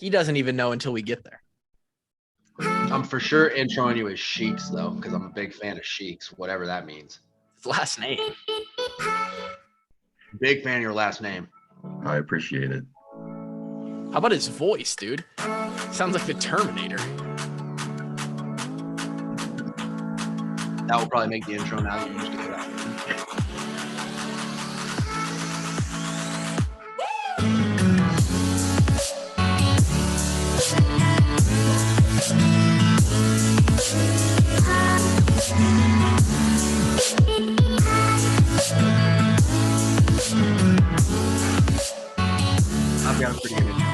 He doesn't even know until we get there. I'm for sure introing you as Sheiks, though, because I'm a big fan of Sheiks, whatever that means. His last name. Big fan of your last name. I appreciate it. How about his voice, dude? Sounds like the Terminator. That will probably make the intro now. You just get it out. I've got a pretty good intro.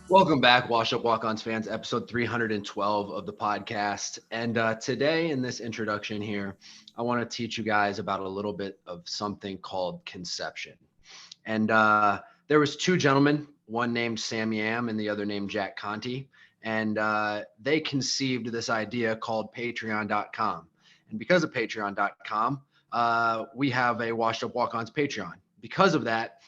Welcome back, Wash Up Walk-Ons fans, episode 312 of the podcast. And today in this introduction here, I want to teach you guys about a little bit of something called conception. And there was two gentlemen, one named Sam Yam and the other named Jack Conti. And they conceived this idea called patreon.com. And because of patreon.com, we have a Washed Up Walk-Ons Patreon. Because of that,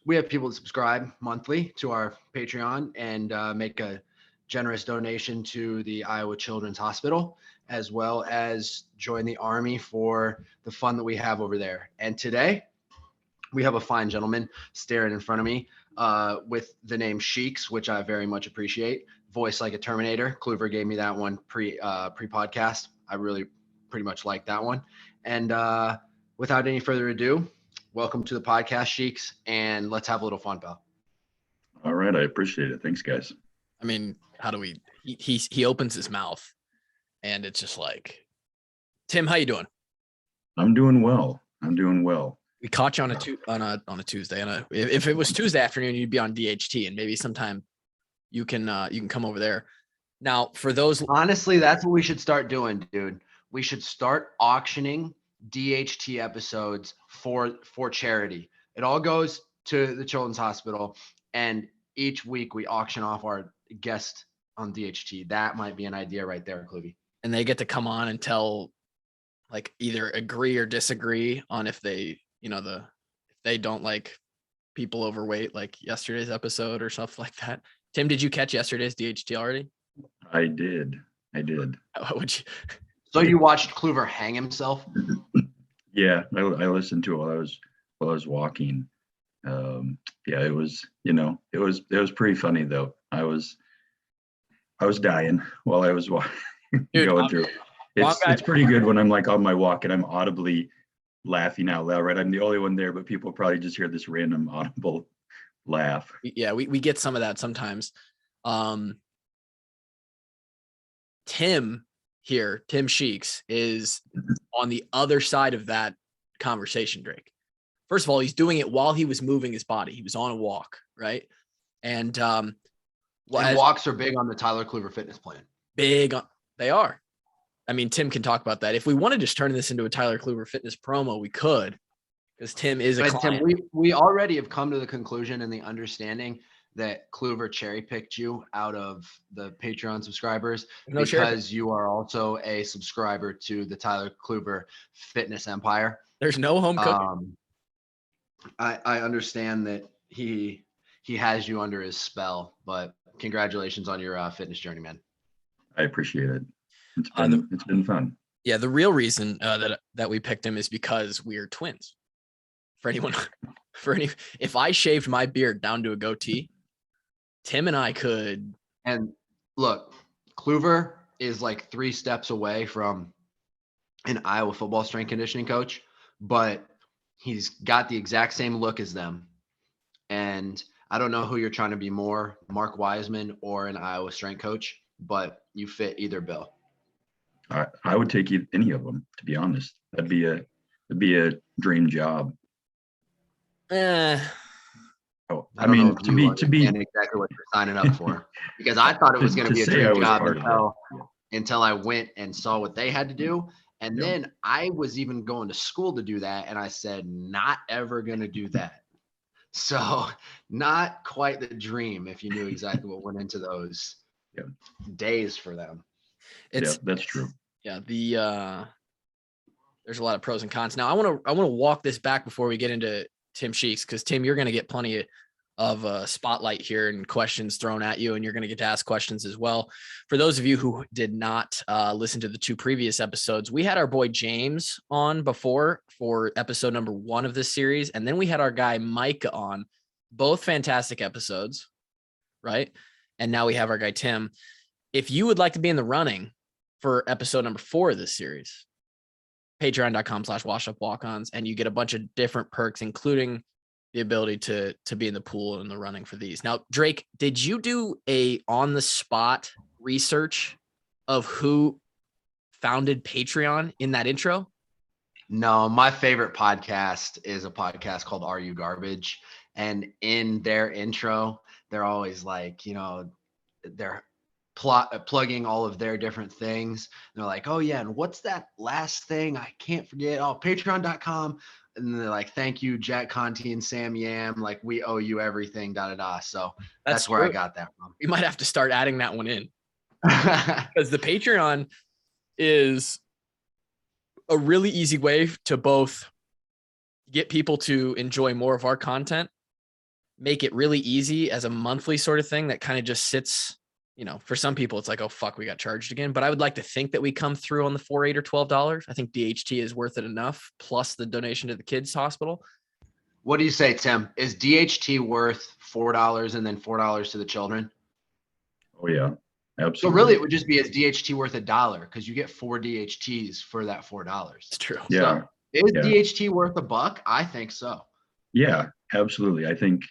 we have people that subscribe monthly to our Patreon and make a generous donation to the Iowa Children's Hospital, as well as join the Army for the fun that we have over there. And today, we have a fine gentleman staring in front of me with the name Sheiks, which I very much appreciate. Voice like a Terminator. Kluver gave me that one pre-podcast. I really pretty much like that one. And without any further ado, welcome to the podcast, Sheiks, and let's have a little fun, pal. All right, I appreciate it. Thanks, guys. I mean, how do we? He opens his mouth, and it's just like, Tim, how you doing? I'm doing well. We caught you on a Tuesday, and if it was Tuesday afternoon, you'd be on DHT, and maybe sometime you can come over there. Now, for those, honestly, that's what we should start doing, dude. We should start auctioning DHT episodes for charity. It all goes to the Children's Hospital, and each week we auction off our guest on DHT. That might be an idea right there, Cluvy. And they get to come on and tell, like, either agree or disagree on if they, if they don't like people overweight, like yesterday's episode or stuff like that. Tim, did you catch yesterday's DHT already? I did. How would you? So you watched Kluver hang himself? Yeah, I listened to it while I was walking. Yeah, it was pretty funny though. I was dying while I was walking. Going through. It's pretty good when I'm like on my walk and I'm audibly laughing out loud, right? I'm the only one there, but people probably just hear this random audible laugh. Yeah, we get some of that sometimes. Tim Sheiks is on the other side of that conversation, Drake. First of all, he's doing it while he was moving his body. He was on a walk, right? And walks are big on the Tyler Kluver fitness plan. They are. I mean, Tim can talk about that. If we want to just turn this into a Tyler Kluver fitness promo, we could, because Tim is a client. Tim, we already have come to the conclusion and the understanding that Kluver cherry-picked you out of the Patreon subscribers because you are also a subscriber to the Tyler Kluver fitness empire. There's no home cooking. I understand that he has you under his spell, but congratulations on your fitness journey, man. I appreciate it. It's been fun. Yeah, the real reason that we picked him is because we're twins. If I shaved my beard down to a goatee, Tim and I could. And look, Kluver is like 3 steps away from an Iowa football strength conditioning coach, but he's got the exact same look as them. And I don't know who you're trying to be more, Mark Wiseman or an Iowa strength coach, but you fit either bill. I would take any of them, to be honest. That'd be a dream job. I mean, to be exactly what you're signing up for, because I thought it was going to be a dream job until I went and saw what they had to do. And then I was even going to school to do that. And I said, not ever going to do that. So not quite the dream if you knew exactly what went into those days for them. It's that's true. yeah, there's a lot of pros and cons. Now I want to walk this back before we get into Tim Sheeks, because Tim, you're going to get plenty of spotlight here and questions thrown at you, and you're going to get to ask questions as well. For those of you who did not listen to the 2 previous episodes, we had our boy James on before for episode number 1 of this series, and then we had our guy Mike on, both fantastic episodes, right? And now we have our guy Tim. If you would like to be in the running for episode number 4 of this series, patreon.com/washupwalk-ons, and you get a bunch of different perks, including the ability to be in the pool and the running for these. Now, Drake, did you do a on the spot research of who founded Patreon in that intro? No, my favorite podcast is a podcast called Are You Garbage? And in their intro, they're always like, they're plugging all of their different things. And they're like, oh yeah, and what's that last thing? I can't forget. Oh, patreon.com. And they're like, thank you, Jack Conti and Sam Yam. Like, we owe you everything, da-da-da. So that's where I got that from. We might have to start adding that one in. Because the Patreon is a really easy way to both get people to enjoy more of our content, make it really easy as a monthly sort of thing that kind of just sits, for some people, it's like, oh, fuck, we got charged again. But I would like to think that we come through on the $4, $8, or $12. I think DHT is worth it enough, plus the donation to the kids' hospital. What do you say, Tim? Is DHT worth $4 and then $4 to the children? Oh, yeah, absolutely. So really, it would just be, is DHT worth $1? Because you get 4 DHTs for that $4. It's true. Yeah. So is DHT worth $1? I think so. Yeah, absolutely. I think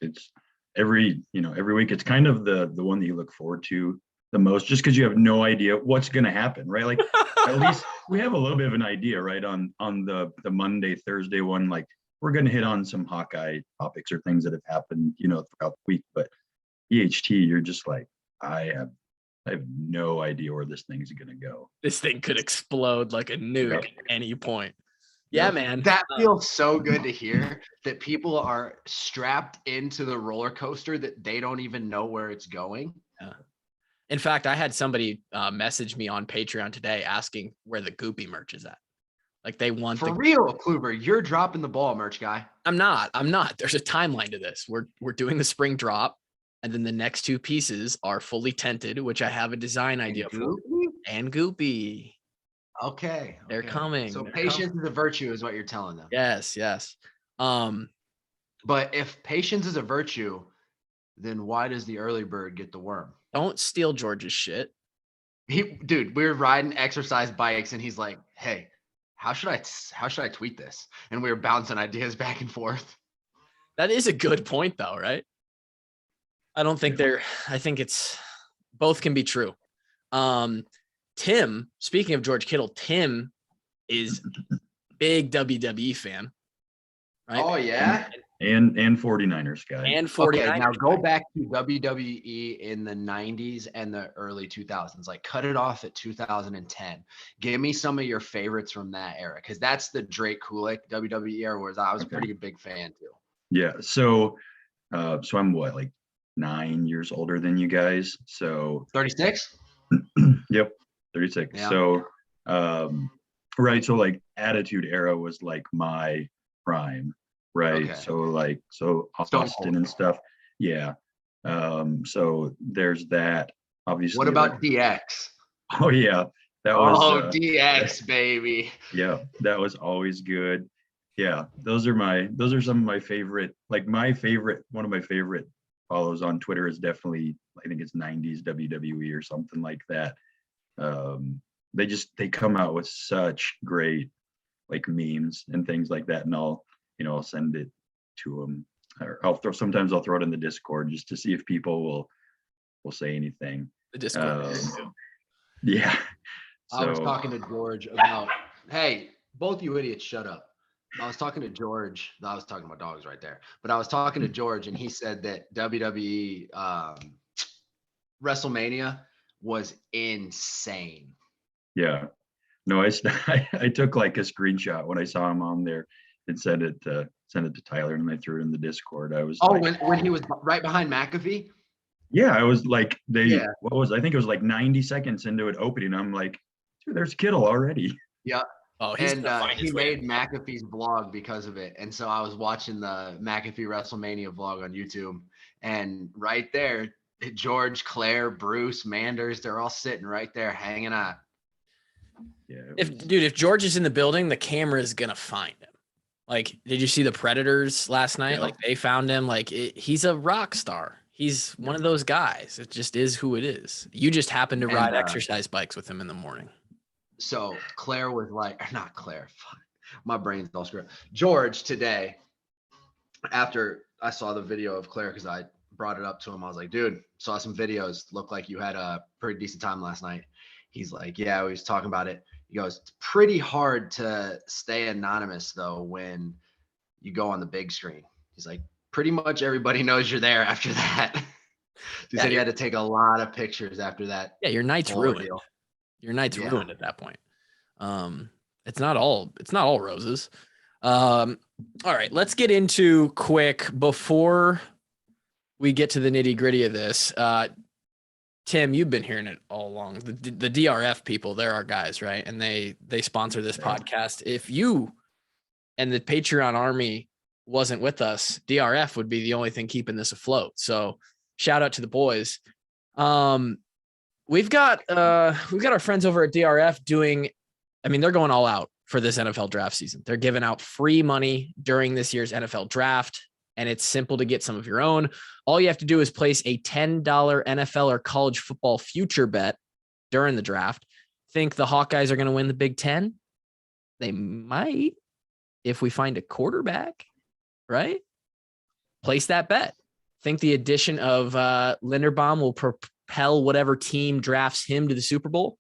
it's every week. It's kind of the one that you look forward to the most, just because you have no idea what's going to happen, right? Like at least we have a little bit of an idea, right? On the Monday, Thursday one, like we're going to hit on some Hawkeye topics or things that have happened, throughout the week. But DHT, you're just like, I have no idea where this thing's going to go. This thing could explode like a nuke at any point. Yeah, man. That feels so good to hear, that people are strapped into the roller coaster that they don't even know where it's going. Yeah. In fact, I had somebody message me on Patreon today asking where the Goopy merch is at. Like they want For real, Kluber, you're dropping the ball, merch guy. I'm not. There's a timeline to this. We're doing the spring drop, and then the next 2 pieces are fully tinted, which I have a design idea for. And Goopy. Okay. They're coming. So patience is a virtue is what you're telling them. Yes. But if patience is a virtue, then why does the early bird get the worm? Don't steal George's shit. Dude, we were riding exercise bikes and he's like, hey, how should I tweet this? And we were bouncing ideas back and forth. That is a good point though, right? I think it's both can be true. Tim, speaking of George Kittle, Tim is big WWE fan, right? Oh yeah. And 49ers guy. And 49ers. Okay, now go back to WWE in the 90s and the early 2000s. Like cut it off at 2010. Give me some of your favorites from that era, because that's the Drake Kulik WWE era, whereas I was a pretty big fan too. Yeah. So I'm what, like 9 years older than you guys. So 36? Yep. 36. Yeah. So right. So like Attitude Era was like my prime. Right. Okay. So Austin and stuff. Yeah. So there's that, obviously. What about DX? Oh yeah. That was DX, baby. Yeah, that was always good. Yeah, those are some of my favorite, one of my favorite follows on Twitter is definitely, I think it's 90s WWE or something like that. They come out with such great like memes and things like that, and I'll send it to them, or sometimes I'll throw it in the Discord just to see if people will say anything. The Discord. Yeah. I was talking to George about, hey, both you idiots, shut up. I was talking to George. I was talking about dogs right there, but I was talking to George, and he said that WWE WrestleMania was insane. Yeah. No, I took like a screenshot when I saw him on there and sent it to Tyler, and I threw it in the Discord. I was when he was right behind McAfee. Yeah, I was like, Yeah. I think it was like 90 seconds into it opening. I'm like, dude, there's Kittle already. Yeah. Oh, he's And gonna find he his way. made McAfee's vlog because of it. And so I was watching the McAfee WrestleMania vlog on YouTube. And right there, George, Claire, Bruce, Manders, they're all sitting right there hanging out. Yeah. If George is in the building, the camera is gonna find him. Like, did you see the Predators last night? Yeah. Like, they found him. Like, he's a rock star. He's one of those guys. It just is who it is. You just happen to ride exercise bikes with him in the morning. So Claire was like, or not Claire, fuck, my brain's all screwed up. George today, after I saw the video of Claire, because I brought it up to him, I was like, dude, saw some videos. Looked like you had a pretty decent time last night. He's like, yeah, we was talking about it. He goes, it's pretty hard to stay anonymous though when you go on the big screen. He's like, pretty much everybody knows you're there after that. He said he had to take a lot of pictures after that. Yeah, your night's ruined. Your night's ruined at that point. It's not all roses. All right, let's get into quick before we get to the nitty gritty of this. Tim, you've been hearing it all along. The DRF people, they're our guys, right? And they sponsor this podcast. If you and the Patreon army wasn't with us, DRF would be the only thing keeping this afloat. So shout out to the boys. We've got our friends over at DRF doing, they're going all out for this NFL draft season. They're giving out free money during this year's NFL draft, and it's simple to get some of your own. All you have to do is place a $10 NFL or college football future bet during the draft. Think the Hawkeyes are going to win the Big Ten? They might, if we find a quarterback, right? Place that bet. Think the addition of Linderbaum will propel whatever team drafts him to the Super Bowl.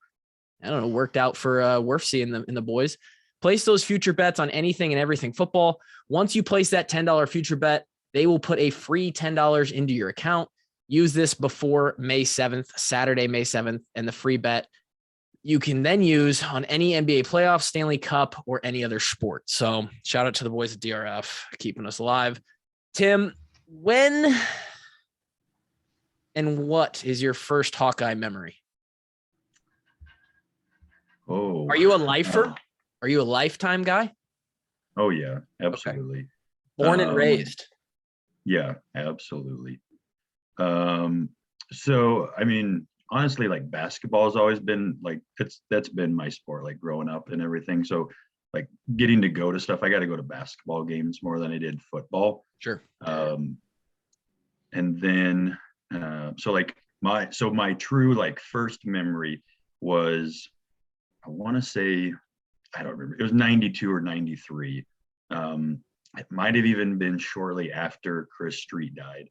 I don't know, worked out for Werfsey and the boys. Place those future bets on anything and everything football. Once you place that $10 future bet, they will put a free $10 into your account. Use this before May 7th, Saturday, May 7th, and the free bet you can then use on any NBA playoffs, Stanley Cup, or any other sport. So shout out to the boys at DRF, keeping us alive. Tim, when and what is your first Hawkeye memory? Oh, are you a lifer? Are you a lifetime guy? Oh yeah, absolutely. Okay. Born and raised. Yeah, absolutely. So honestly, like basketball has always been like that's been my sport, like growing up and everything. So like getting to go to stuff, I got to go to basketball games more than I did football. Sure. And then my true like first memory was, I want to say, I don't remember, it was 92 or 93. It might have even been shortly after Chris Street died.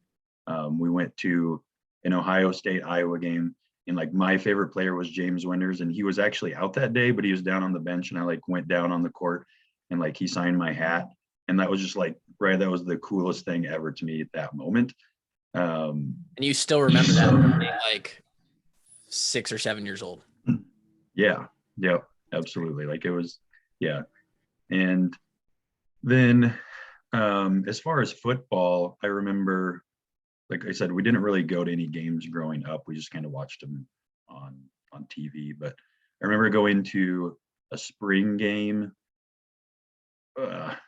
We went to an Ohio State Iowa game, and like my favorite player was James Winters, and he was actually out that day, but he was down on the bench, and I like went down on the court and like he signed my hat, and that was just like that was the coolest thing ever to me at that moment. And you still remember that being like 6 or 7 years old? Yeah, absolutely. Like it was, yeah. And then as far as football, I remember, like I said, we didn't really go to any games growing up. We just kind of watched them on TV. But I remember going to a spring game,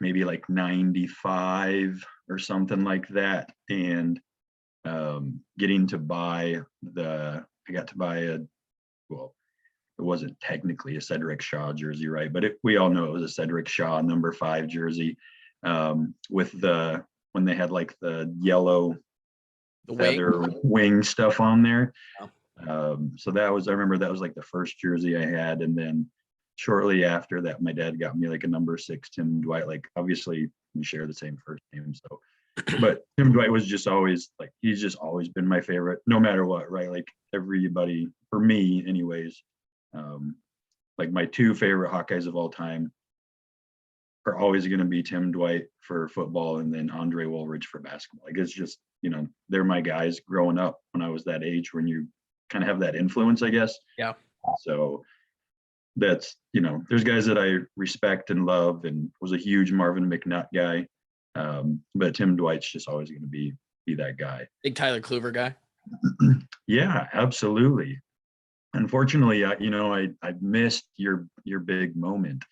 maybe like 95 or something like that, and getting to buy it wasn't technically a Cedric Shaw jersey, right? But we all know it was a Cedric Shaw number 5 jersey, with when they had like the yellow feather wing stuff on there. So I remember that was like the first jersey I had. And then shortly after that, my dad got me like a number 6 Tim Dwight. Like obviously we share the same first name, so but Tim Dwight was just always like, he's just always been my favorite no matter what, right? Like everybody, for me anyways, like my 2 favorite Hawkeyes of all time are always going to be Tim Dwight for football and then Andre Woolridge for basketball. Like it's just, they're my guys growing up when I was that age, when you kind of have that influence, I guess. Yeah. So that's, there's guys that I respect and love, and was a huge Marvin McNutt guy. But Tim Dwight's just always going to be that guy. Big Tyler Kluver guy. Yeah, absolutely. Unfortunately, I missed your big moment.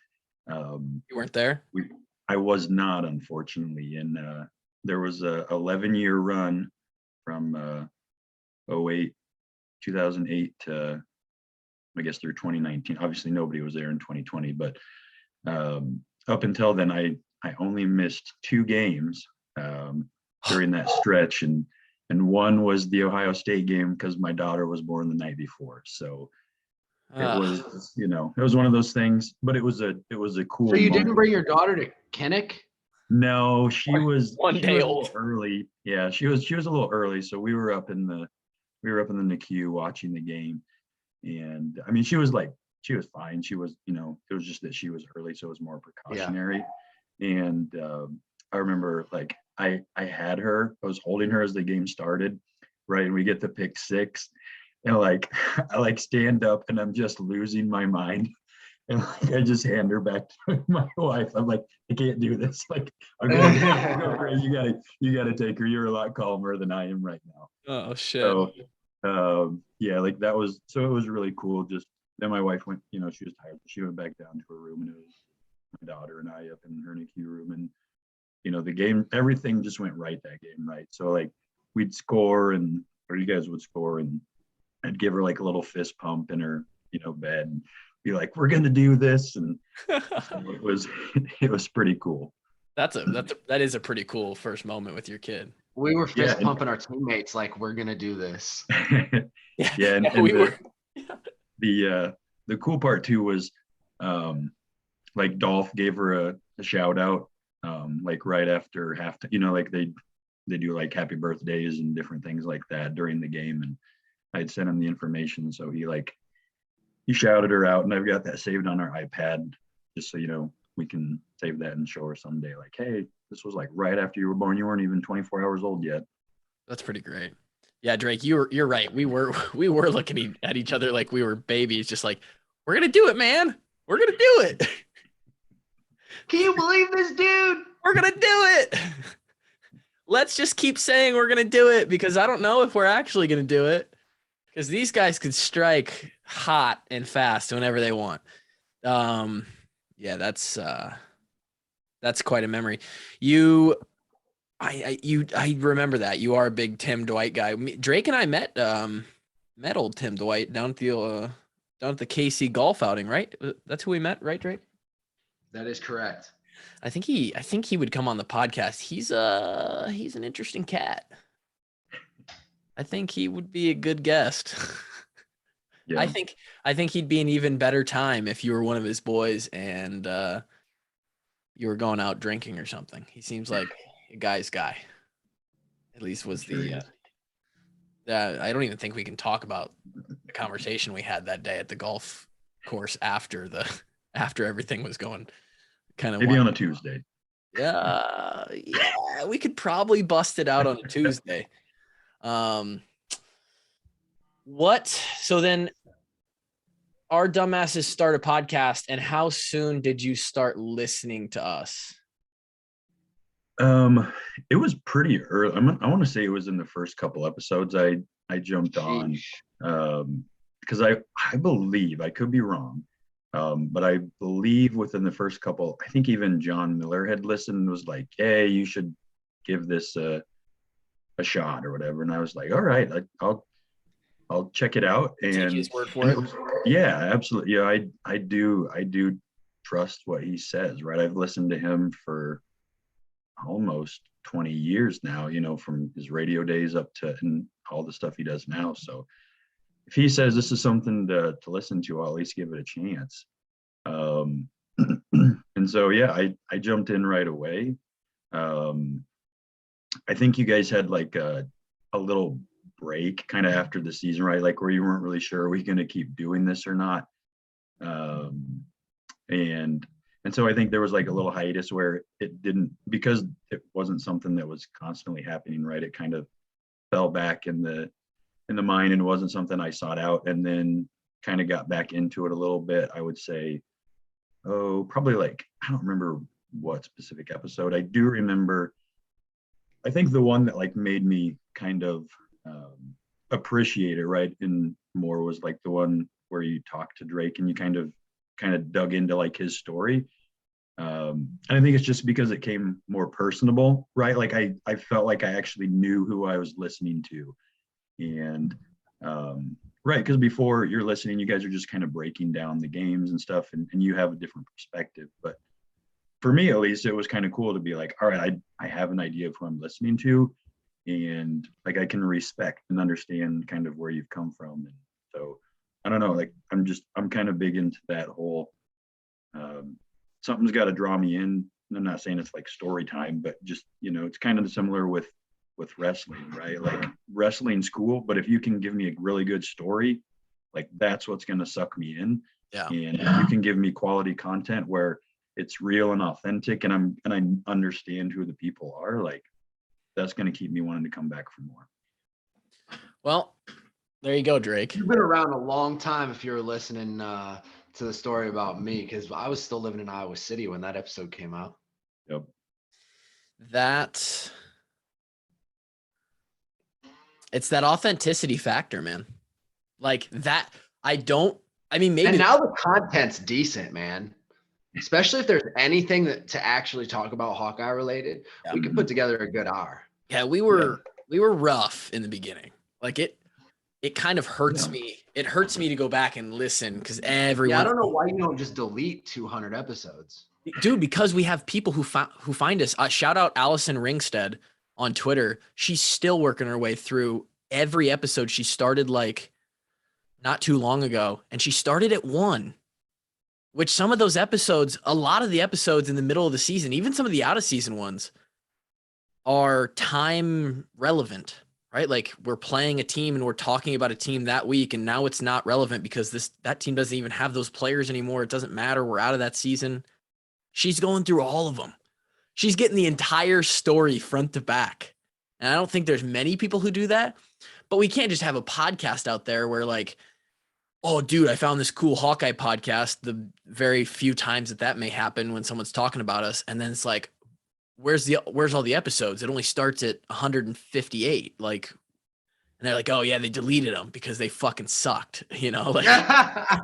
You weren't there? We, I was not, unfortunately, and there was a 11-year run from 08, 2008 to I guess through 2019. Obviously, nobody was there in 2020, but up until then, I only missed 2 games during that stretch, and one was the Ohio State game because my daughter was born the night before. So it was, it was one of those things, but it was a cool So you didn't moment. bring your daughter to Kinnick? No, she was One day a old. little early. Yeah, she was a little early. So we were up in the NICU watching the game. And I mean, she was fine. She was, it was just that she was early, so it was more precautionary. And I remember like I had her, I was holding her as the game started, right? And we get the pick 6, and like I like stand up and I'm just losing my mind. And like I just hand her back to my wife. I'm like, I can't do this. Like, I'm going, you gotta take her. You're a lot calmer than I am right now. Oh shit. So yeah, like that was, so it was really cool. Just then my wife went, she was tired. She went back down to her room, and it was my daughter and I up in her NICU room. And the game, everything just went right that game, right? So like we'd score, or you guys would score, and I'd give her like a little fist pump in her, bed, and be like, we're gonna do this. And it was pretty cool. That is a pretty cool first moment with your kid. We were fist pumping our teammates like, we're gonna do this. Yeah, and we were. The cool part too was like Dolph gave her a shout out like right after halftime. Like they do like happy birthdays and different things like that during the game, and I'd sent him the information, so he shouted her out, and I've got that saved on our iPad just so we can save that and show her someday, like, hey, this was like right after you were born. You weren't even 24 hours old yet. That's pretty great. Yeah, Drake, you're right. We were looking at each other like we were babies, just like, we're gonna do it, man. We're gonna do it. Can you believe this, dude? We're gonna do it. Let's just keep saying we're gonna do it, because I don't know if we're actually gonna do it, because these guys could strike hot and fast whenever they want. Yeah, that's quite a memory. I remember that. You are a big Tim Dwight guy. Drake and I met old Tim Dwight down at the KC golf outing, right? That's who we met, right, Drake? That is correct. I think he would come on the podcast. He's an interesting cat. I think he would be a good guest. Yeah. I think he'd be an even better time if you were one of his boys and you were going out drinking or something. He seems like a guy's guy. At least was I don't even think we can talk about the conversation we had that day at the golf course after everything was going kind of maybe on a Tuesday. Yeah, we could probably bust it out on a Tuesday. So then our dumbasses start a podcast, and how soon did you start listening to us? It was pretty early. I want to say it was in the first couple episodes I jumped on, because I believe, I could be wrong, but I believe within the first couple, I think even John Miller had listened and was like, hey, you should give this a shot or whatever. And I was like, all right, I'll check it out. And take his word for it. Yeah, absolutely. Yeah, I do trust what he says, right? I've listened to him for almost 20 years now, from his radio days up to and all the stuff he does now. So if he says this is something to listen to, I'll at least give it a chance. And so, yeah, I jumped in right away. I think you guys had like a little break kind of after the season, right? Like where you weren't really sure, are we going to keep doing this or not? And so I think there was like a little hiatus where it didn't, because it wasn't something that was constantly happening, right? It kind of fell back in the mind and wasn't something I sought out, and then kind of got back into it a little bit. I would say, probably like, I don't remember what specific episode. I do remember, I think the one that like made me kind of appreciate it, right? And more was like the one where you talked to Drake and you kind of dug into like his story. And I think it's just because it came more personable, right? Like I felt like I actually knew who I was listening to. And right, because before you're listening, you guys are just kind of breaking down the games and stuff, and you have a different perspective. But for me, at least, it was kind of cool to be like, all right, I have an idea of who I'm listening to, and like I can respect and understand kind of where you've come from. And so I don't know, like I'm kind of big into that whole something's got to draw me in. I'm not saying it's like story time, but just, it's kind of similar with wrestling, right? Like wrestling's cool, but if you can give me a really good story, like that's what's going to suck me in. Yeah. And if you can give me quality content where it's real and authentic and I understand who the people are, like that's going to keep me wanting to come back for more. Well, there you go, Drake. You've been around a long time if you're listening to the story about me, because I was still living in Iowa City when that episode came out. Yep. It's that authenticity factor, man. Like that. Maybe. And now the content's decent, man. Especially if there's anything to actually talk about Hawkeye related, we could put together a good hour. Yeah, we were rough in the beginning. Like it kind of hurts me. It hurts me to go back and listen because everyone. I don't know why you don't just delete 200 episodes, dude. Because we have people who find us. Shout out Allison Ringstead on Twitter. She's still working her way through every episode. She started like not too long ago, and she started at 1. Which some of those episodes, a lot of the episodes in the middle of the season, even some of the out of season ones, are time relevant, right? Like we're playing a team and we're talking about a team that week, and now it's not relevant because that team doesn't even have those players anymore. It doesn't matter. We're out of that season. She's going through all of them. She's getting the entire story front to back. And I don't think there's many people who do that, but we can't just have a podcast out there where like, oh, dude, I found this cool Hawkeye podcast. The very few times that may happen when someone's talking about us. And then it's like, where's all the episodes? It only starts at 158. Like, and they're like, oh yeah, they deleted them because they fucking sucked. Like, I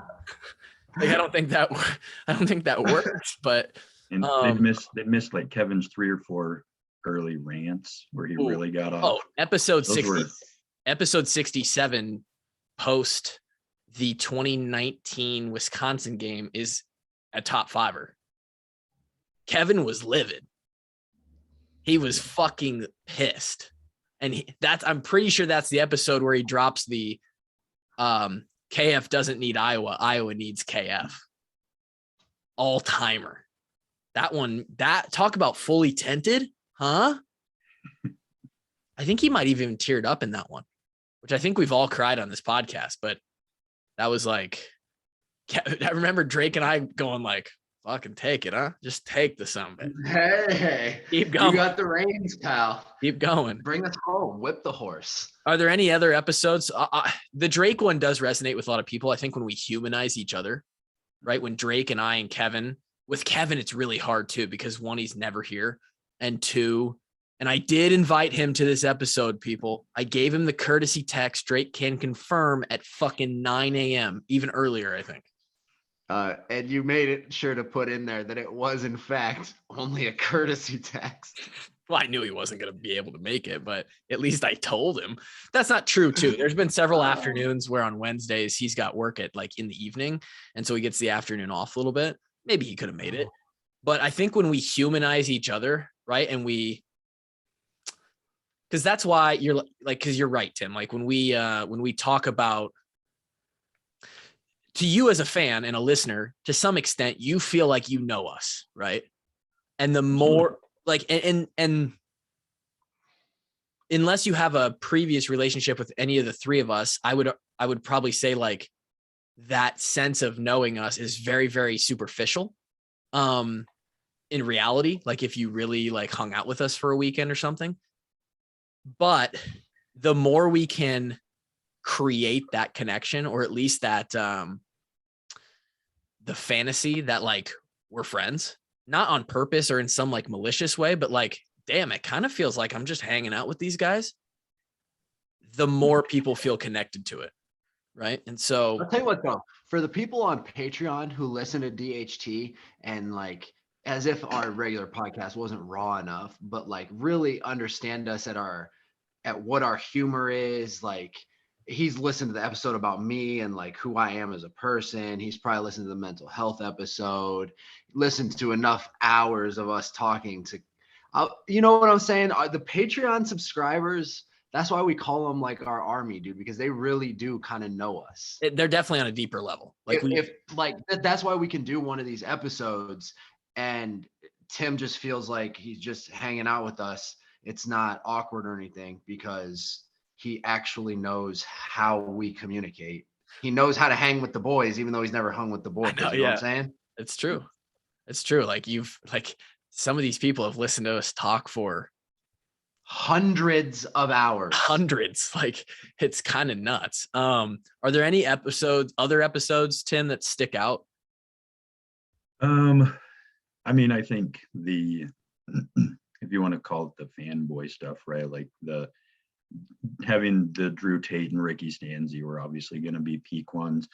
don't think that works, but. And they missed like Kevin's 3 or 4 early rants where he really got off. Oh, episode 67 post the 2019 Wisconsin game is a top 5er. Kevin was livid. He was fucking pissed. And I'm pretty sure that's the episode where he drops the KF doesn't need Iowa. Iowa needs KF. All timer. Talk about fully tinted, huh? I think he might even teared up in that one, which I think we've all cried on this podcast, but that was like, I remember Drake and I going like, fucking take it, huh? Just take the summit. Hey, keep going. You got the reins, pal. Keep going. Bring us home. Whip the horse. Are there any other episodes? The Drake one does resonate with a lot of people. I think when we humanize each other, right? When Drake and I and Kevin, with Kevin, it's really hard too, because 1, he's never here. And 2, and I did invite him to this episode, people. I gave him the courtesy text. Drake can confirm at fucking 9 a.m., even earlier, I think. And you made it sure to put in there that it was, in fact, only a courtesy text. Well, I knew he wasn't going to be able to make it, but at least I told him. That's not true, too. There's been several afternoons where on Wednesdays he's got work at like in the evening, and so he gets the afternoon off a little bit. Maybe he could have made it. But I think when we humanize each other, right, and because that's why you're like, because you're right, Tim. Like when we talk about, to you as a fan and a listener, to some extent, you feel like you know us, right? And the more like, and unless you have a previous relationship with any of the 3 of us, I would probably say like that sense of knowing us is very, very superficial. In reality, like if you really like hung out with us for a weekend or something. But the more we can create that connection, or at least that the fantasy that like we're friends, not on purpose or in some like malicious way, but like, damn, it kind of feels like I'm just hanging out with these guys. the more people feel connected to it. Right. And so I'll tell you what though, for the people on Patreon who listen to DHT and like as if our regular podcast wasn't raw enough, but like really understand us at what our humor is, like he's listened to the episode about me and like who I am as a person. He's probably listened to the mental health episode, listened to enough hours of us talking to you know what I'm saying? The Patreon subscribers, that's why we call them like our army, dude, because they really do kind of know us. they're definitely on a deeper level. Like that's why we can do one of these episodes and Tim just feels like he's just hanging out with us. It's not awkward or anything because he actually knows how we communicate. He knows how to hang with the boys, even though he's never hung with the boys. Know, you know what I'm saying? It's true. It's true. Like some of these people have listened to us talk for hundreds of hours. Like it's kind of nuts. Are there any other episodes, Tim, that stick out? I mean, I think if you want to call it the fanboy stuff, right? Like having the Drew Tate and Ricky Stanzi were obviously going to be peak ones.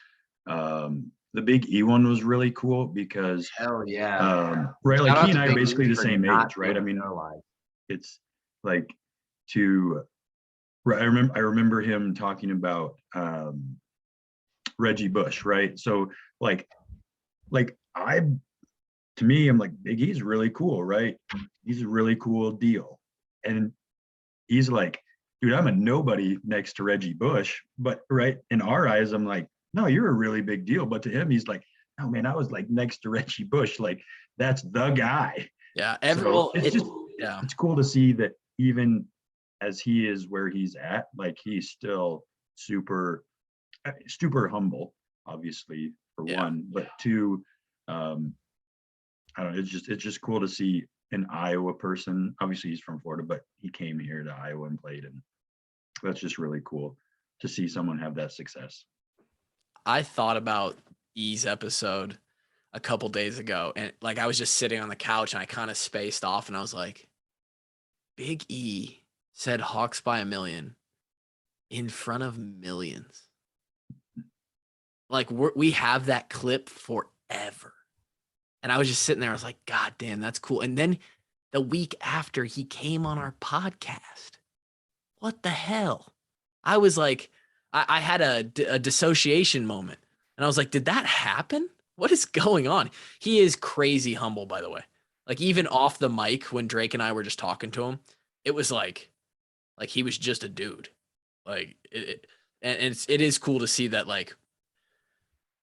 The Big E one was really cool because hell yeah. Right. Like he and I are basically the same age, right? I mean, it's like I remember him talking about Reggie Bush, right? So like to me, I'm like, Big E's really cool, right? He's a really cool deal. And he's like, dude, I'm a nobody next to Reggie Bush. But right in our eyes, I'm like, no, you're a really big deal. But to him, he's like, no, man, I was like next to Reggie Bush. Like, that's the guy. Yeah. It's cool to see that even as he is where he's at, like he's still super humble, obviously, for one, but two, I don't know, it's just cool to see an Iowa person. Obviously he's from Florida, but he came here to Iowa and played, and that's just really cool to see someone have that success. I thought about E's episode a couple days ago, and like I was just sitting on the couch and I kind of spaced off and I was like, Big E said Hawks by a million in front of millions. Like we have that clip forever. And I was just sitting there. I was like, God damn, that's cool. And then the week after he came on our podcast, what the hell? I was like, I had a dissociation moment. And I was like, did that happen? What is going on? He is crazy humble, by the way. Like even off the mic when Drake and I were just talking to him, it was like he was just a dude. Like it is cool to see that like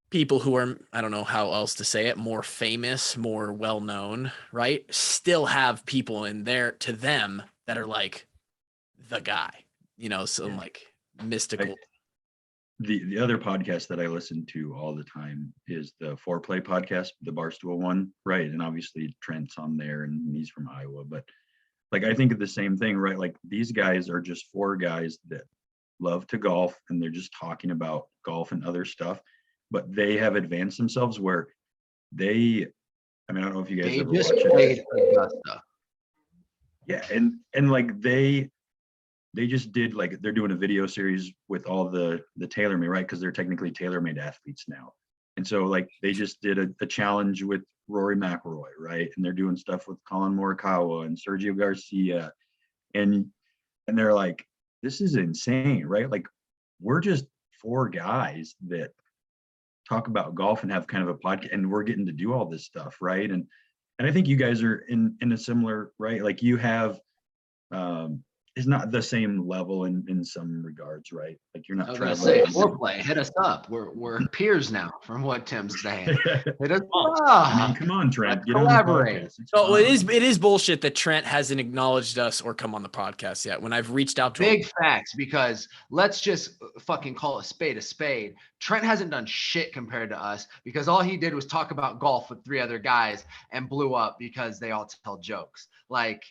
people who are, I don't know how else to say it, more famous, more well-known, right? Still have people in there to them that are like the guy, some like mystical. The other podcast that I listen to all the time is the Foreplay podcast, the Barstool one, right? And obviously Trent's on there and he's from Iowa, but like I think of the same thing, right? Like these guys are just four guys that love to golf and they're just talking about golf and other stuff, but they have advanced themselves where I mean, I don't know if you guys ever watch it. Augusta. Yeah, and like they just did, like they're doing a video series with all the TaylorMade, right? Because they're technically TaylorMade athletes now. And so like they just did a challenge with Rory McIlroy, right? And they're doing stuff with Colin Morikawa and Sergio Garcia. And they're like, this is insane, right? Like we're just four guys that talk about golf and have kind of a podcast, and we're getting to do all this stuff, right? And I think you guys are in a similar, right? Like you have is not the same level in some regards, right? Like you're not traveling. Foreplay, hit us up. We're peers now, from what Tim's saying. Hit us up. I mean, come on, Trent. Get collaborate. On the podcast. So it is bullshit that Trent hasn't acknowledged us or come on the podcast yet. When I've reached out to him. Big facts, because let's just fucking call a spade a spade. Trent hasn't done shit compared to us because all he did was talk about golf with three other guys and blew up because they all tell jokes. Like,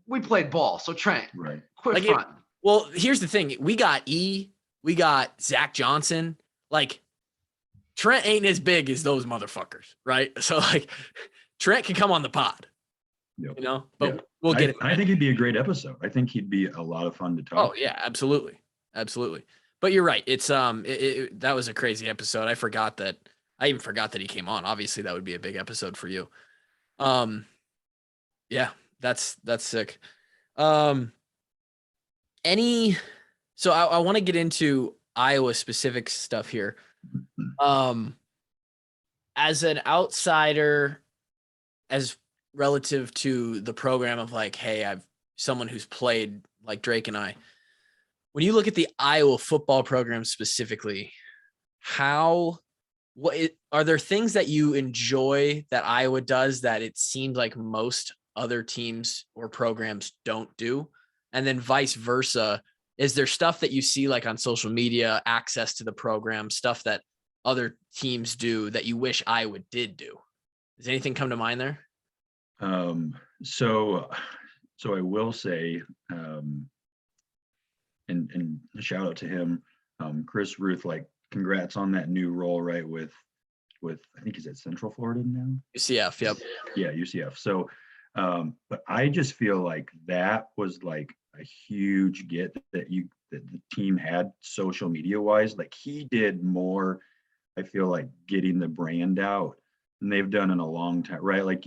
we played ball. So Trent, right. Quit front. Well, here's the thing. We got we got Zach Johnson. Like Trent ain't as big as those motherfuckers, right? So like Trent can come on the pod. Yep. but Yeah. we'll get it. I think it'd be a great episode. I think he'd be a lot of fun to talk. Oh yeah, absolutely. Absolutely. But you're right. It's that was a crazy episode. I even forgot that he came on. Obviously that would be a big episode for you. Yeah, that's sick. Um any so I want to get into Iowa specific stuff here. As an outsider, as relative to the program of like, hey, I've someone who's played like Drake and I. When you look at the Iowa football program specifically, are there things that you enjoy that Iowa does that it seems like most other teams or programs don't do? And then vice versa, is there stuff that you see like on social media, access to the program, stuff that other teams do that you wish Iowa did do? Does anything come to mind there? So I will say, and a shout out to him, Chris Ruth, like congrats on that new role, right? With I think he's at Central Florida now. UCF, yep. Yeah, UCF. So, but I just feel like that was like a huge get that the team had social media wise. Like he did more, I feel like, getting the brand out than they've done in a long time, right? Like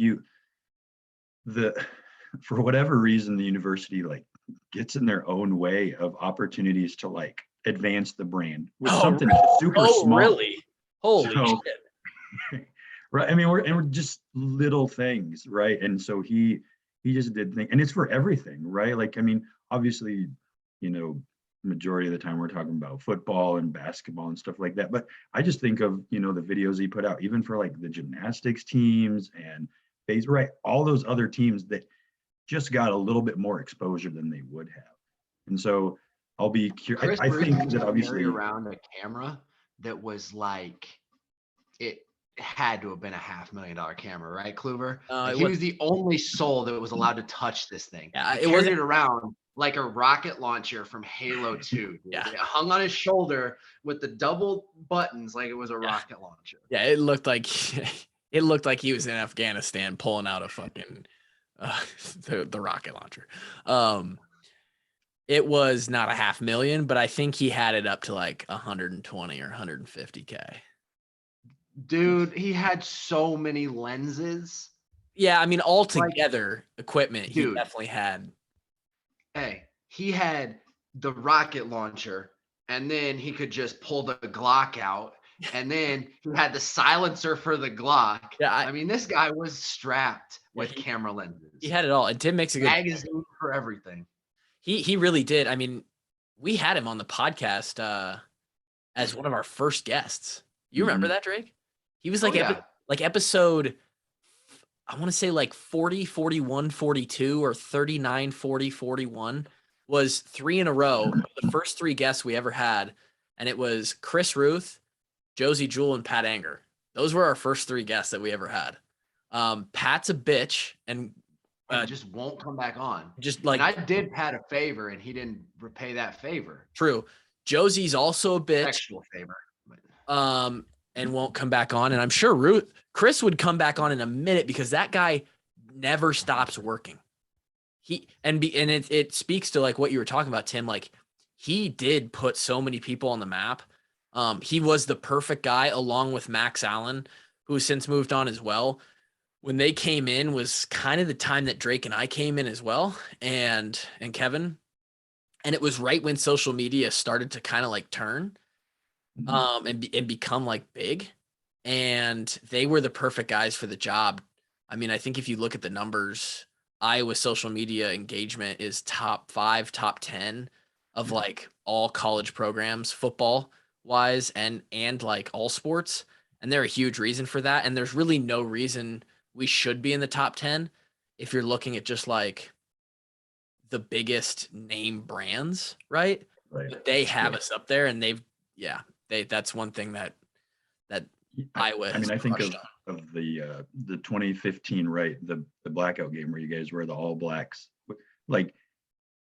for whatever reason, the university like gets in their own way of opportunities to like advance the brand with something super small. Really? Holy shit. Right. I mean, we're just little things, right? And so he just did things, and it's for everything, right? Like, I mean, obviously, majority of the time we're talking about football and basketball and stuff like that. But I just think of, the videos he put out, even for like the gymnastics teams and right, all those other teams that just got a little bit more exposure than they would have. And so I'll be curious. I think that obviously around a camera that was like, it had to have been a $500,000 camera, right, Kluver? He was the only soul that was allowed to touch this thing. Yeah, he carried it around like a rocket launcher from Halo 2. Yeah. It hung on his shoulder with the double buttons like it was a rocket launcher. Yeah, it looked like he was in Afghanistan pulling out a fucking the rocket launcher. It was not $500,000, but I think he had it up to like 120 or 150K. Dude, he had so many lenses. Yeah, I mean, altogether, equipment, he definitely had. Hey, he had the rocket launcher, and then he could just pull the Glock out, and then he had the silencer for the Glock. Yeah, I mean, this guy was strapped with camera lenses. He had it all, and Tim makes a good magazine for everything. He really did. I mean, we had him on the podcast as one of our first guests. You remember that, Drake? He was like episode, I want to say like 40, 41, 42 or 39, 40, 41 was 3 in a row. The first 3 guests we ever had. And it was Chris Ruth, Josie Jewell, and Pat Anger. Those were our first 3 guests that we ever had. Pat's a bitch and just won't come back on. Just like, and I did Pat a favor and he didn't repay that favor. True. Josie's also a bitch. Sexual favor. And won't come back on. And I'm sure Chris would come back on in a minute because that guy never stops working. It speaks to like what you were talking about, Tim. Like he did put so many people on the map. He was the perfect guy along with Max Allen, who has since moved on as well. When they came in was kind of the time that Drake and I came in as well, and Kevin. And it was right when social media started to kind of like turn. And become like big, and they were the perfect guys for the job. I mean, I think if you look at the numbers, Iowa social media engagement is top 5, top 10 of like all college programs, football wise, and like all sports. And they're a huge reason for that. And there's really no reason we should be in the top 10 if you're looking at just like the biggest name brands, right? But they have us up there, and that's one thing that Iowa. I mean, I think of the 2015, right? The blackout game where you guys were the All Blacks. Like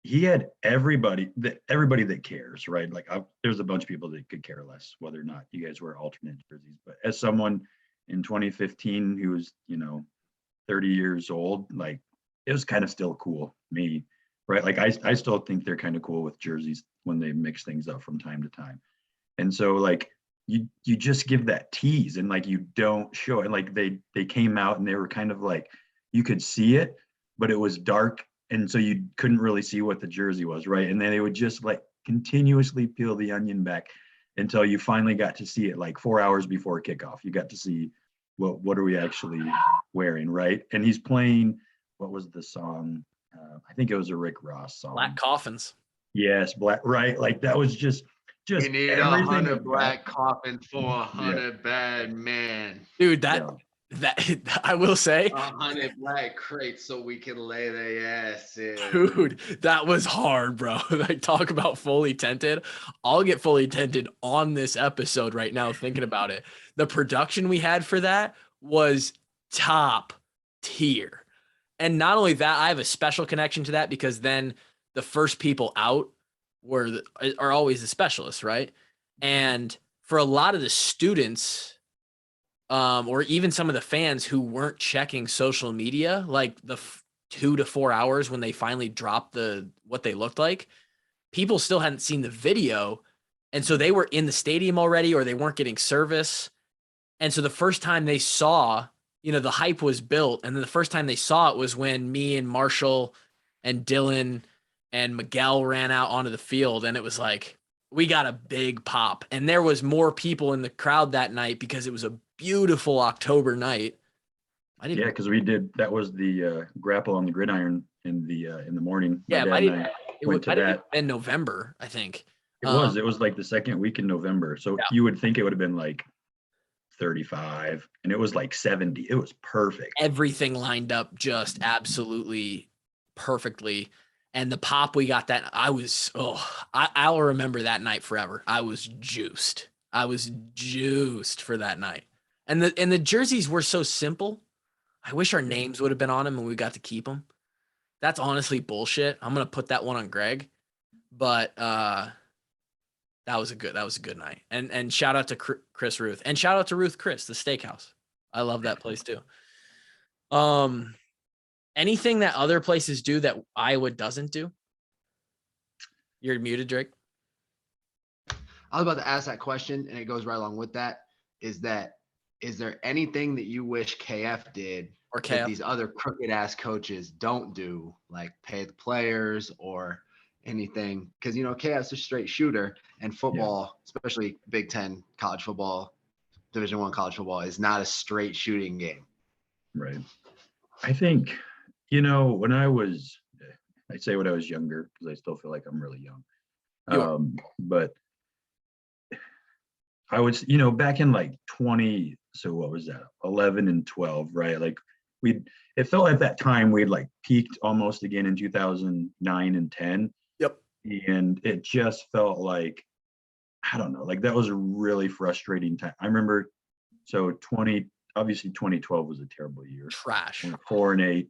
he had everybody that cares, right? Like there's a bunch of people that could care less whether or not you guys wear alternate jerseys. But as someone in 2015 who was 30 years old, like it was kind of still cool. Me, right? Like I still think they're kind of cool with jerseys when they mix things up from time to time. And so like you just give that tease and like you don't show it. And like they came out and they were kind of like you could see it, but it was dark. And so you couldn't really see what the jersey was, right? And then they would just like continuously peel the onion back until you finally got to see it like 4 hours before kickoff. You got to see what are we actually wearing, right? And he's playing, what was the song? I think it was a Rick Ross song. Black Coffins. Yes, black, right? Like that was just We need everything 100 about- black coffins for 100 bad men. Dude, Yeah. that I will say, 100 black crates so we can lay their ass in. dude, that was hard, bro. Like, talk about fully tinted. I'll get fully tinted on this episode right now, thinking about it. The production we had for that was top tier. And not only that, I have a special connection to that because then the first people out are always the specialists, right? And for a lot of the students, or even some of the fans who weren't checking social media, like the 2 to 4 hours when they finally dropped what they looked like, people still hadn't seen the video. And so they were in the stadium already, or they weren't getting service. And so the first time they saw, the hype was built. And then the first time they saw it was when me and Marshall and Dylan and Miguel ran out onto the field. And it was like, we got a big pop. And there was more people in the crowd that night because it was a beautiful October night. Yeah, because we did, that was the grapple on the gridiron in the morning. Yeah, My dad and I went to that. In November, I think. It was like the second week in November. So Yeah. you would think it would have been like 35 and it was like 70. It was perfect. Everything lined up just absolutely perfectly. And the pop we got that I'll remember that night forever. I was juiced for that night. And the jerseys were so simple. I wish our names would have been on them and we got to keep them. That's honestly bullshit. I'm going to put that one on Greg, but that was a good night. And shout out to Chris Ruth, and shout out to Ruth Chris, the steakhouse. I love that place too. Anything that other places do that Iowa doesn't do? You're muted, Drake. I was about to ask that question, and it goes right along with that. Is there anything that you wish KF did Or that KF? these other crooked ass coaches don't do, like pay the players or anything? Because KF's a straight shooter, and football, especially Big Ten college football, Division I college football, is not a straight shooting game. Right. I think, when I say when I was younger, because I still feel like I'm really young. But I was, back in like 20, so what was that? 11 and 12, right? Like it felt at that time we'd like peaked almost again in 2009 and 10. Yep. And it just felt like, I don't know, like that was a really frustrating time. I remember, so obviously 2012 was a terrible year. Trash. 4-8,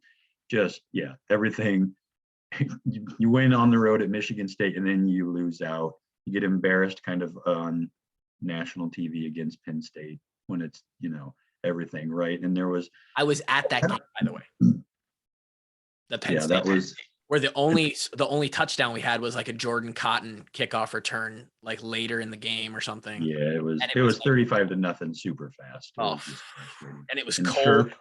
just, everything. You win on the road at Michigan State and then you lose out. You get embarrassed kind of on national TV against Penn State when it's, everything, right? And I was at that game, by the way. The Penn State, where the only touchdown we had was like a Jordan Cotton kickoff return, like later in the game or something. Yeah, it was 35-0, super fast. And it was cold.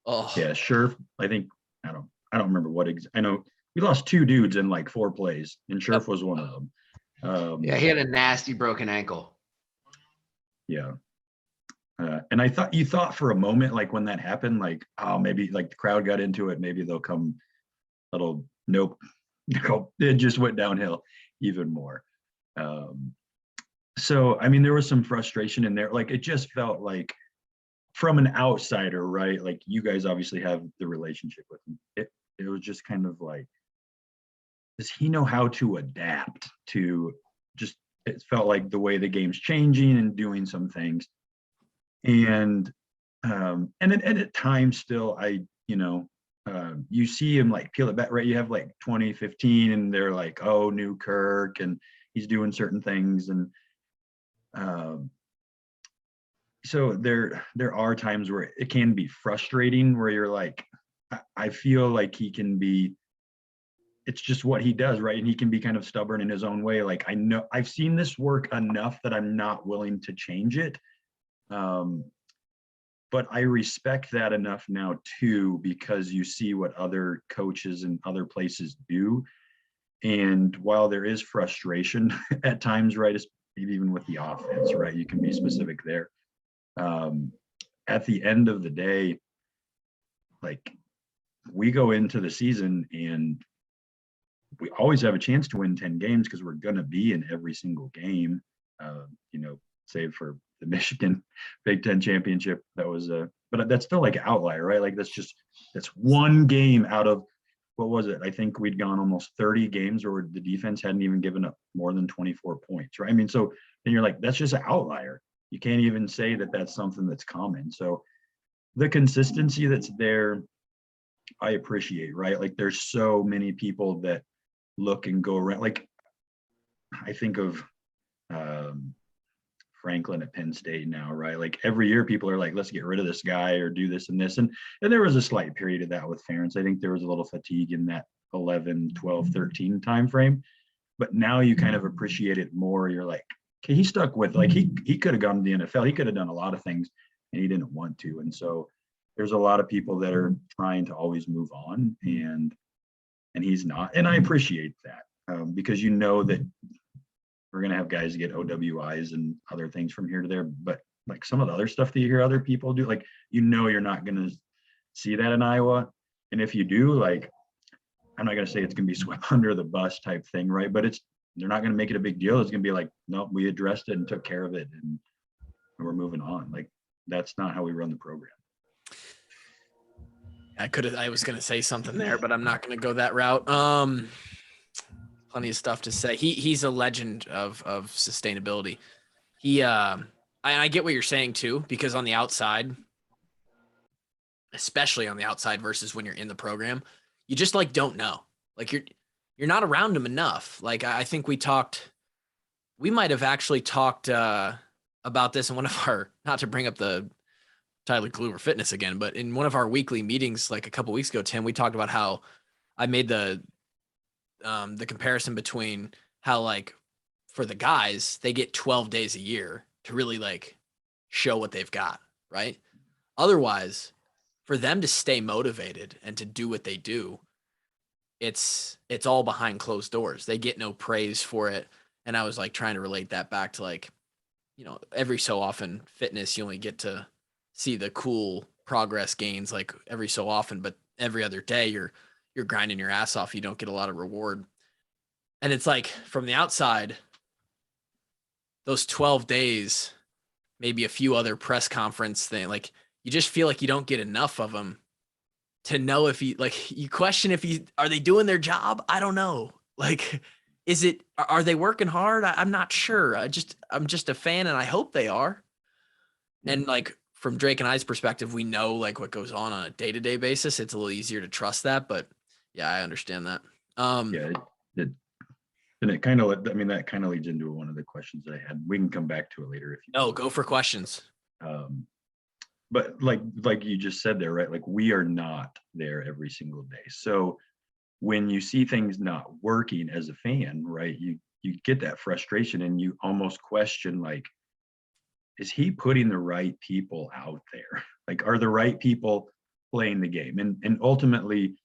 Oh yeah, Scherf. I think I don't remember I know we lost 2 dudes in like 4 plays, and Scherf was one of them. He had a nasty broken ankle. Yeah. And you thought for a moment, like when that happened, like, oh, maybe like the crowd got into it, maybe they'll come. Nope. It just went downhill even more. So, I mean, there was some frustration in there. Like, it just felt like from an outsider, right? Like you guys obviously have the relationship with him. It was just kind of like, does he know how to adapt to just, it felt like the way the game's changing and doing some things. And at times still, you see him like peel it back, right? You have like 2015 and they're like, oh, new Kirk, and he's doing certain things. And so there are times where it can be frustrating, where you're like, I feel like he can be, it's just what he does, right? And he can be kind of stubborn in his own way. Like, I know I've seen this work enough that I'm not willing to change it. But I respect that enough now too, because you see what other coaches and other places do. And while there is frustration at times, right, maybe even with the offense, right, you can be specific there. At the end of the day, like, we go into the season and we always have a chance to win 10 games because we're going to be in every single game, save for the Michigan Big Ten championship. That was but that's still like an outlier, right? Like, that's one game out of, what was it? I think we'd gone almost 30 games where the defense hadn't even given up more than 24 points, right? I mean, so then you're like, that's just an outlier. You can't even say that that's something that's common. So the consistency that's there, I appreciate, right? Like, there's so many people that look and go around. Like, I think of Franklin at Penn State now, right? Like, every year people are like, let's get rid of this guy or do this and this. And there was a slight period of that with Ferentz. I think there was a little fatigue in that 11, 12, 13 time frame. But now you kind of appreciate it more. You're like, okay, he stuck with, like, he could have gone to the NFL. He could have done a lot of things and he didn't want to. And so there's a lot of people that are trying to always move on, and he's not. And I appreciate that, because you know that we're going to have guys get OWIs and other things from here to there. But like, some of the other stuff that you hear other people do, like, you're not going to see that in Iowa. And if you do, like, I'm not going to say it's going to be swept under the bus type thing, right? But they're not going to make it a big deal. It's going to be like, no, we addressed it and took care of it, and we're moving on. Like, that's not how we run the program. I was going to say something there, but I'm not going to go that route. Plenty of stuff to say. He's a legend of sustainability. I get what you're saying too, because on the outside, especially on the outside versus when you're in the program, you just like don't know. Like, you're not around him enough. Like, I think we might have actually talked about this in one of our, not to bring up the Tyler Kluwer fitness again, but in one of our weekly meetings, like a couple weeks ago, Tim, we talked about how I made the comparison between how, like, for the guys, they get 12 days a year to really like show what they've got, right? Otherwise, for them to stay motivated and to do what they do, it's all behind closed doors. They get no praise for it. And I was like trying to relate that back to, like, every so often fitness, you only get to see the cool progress gains like every so often, but every other day you're grinding your ass off. You don't get a lot of reward. And it's like, from the outside, those 12 days, maybe a few other press conference thing, like, you just feel like you don't get enough of them to know if you question if are they doing their job? I don't know. Like, are they working hard? I'm not sure. I'm just a fan, and I hope they are. And like, from Drake and I's perspective, we know like what goes on a day-to-day basis. It's a little easier to trust that, but yeah, I understand that. And it kind of, I mean, that kind of leads into one of the questions I had. We can come back to it later if you. Oh, go for questions. But like you just said there, right? Like, we are not there every single day. So when you see things not working as a fan, right, you get that frustration, and you almost question, like, is he putting the right people out there? Like, are the right people playing the game? And ultimately,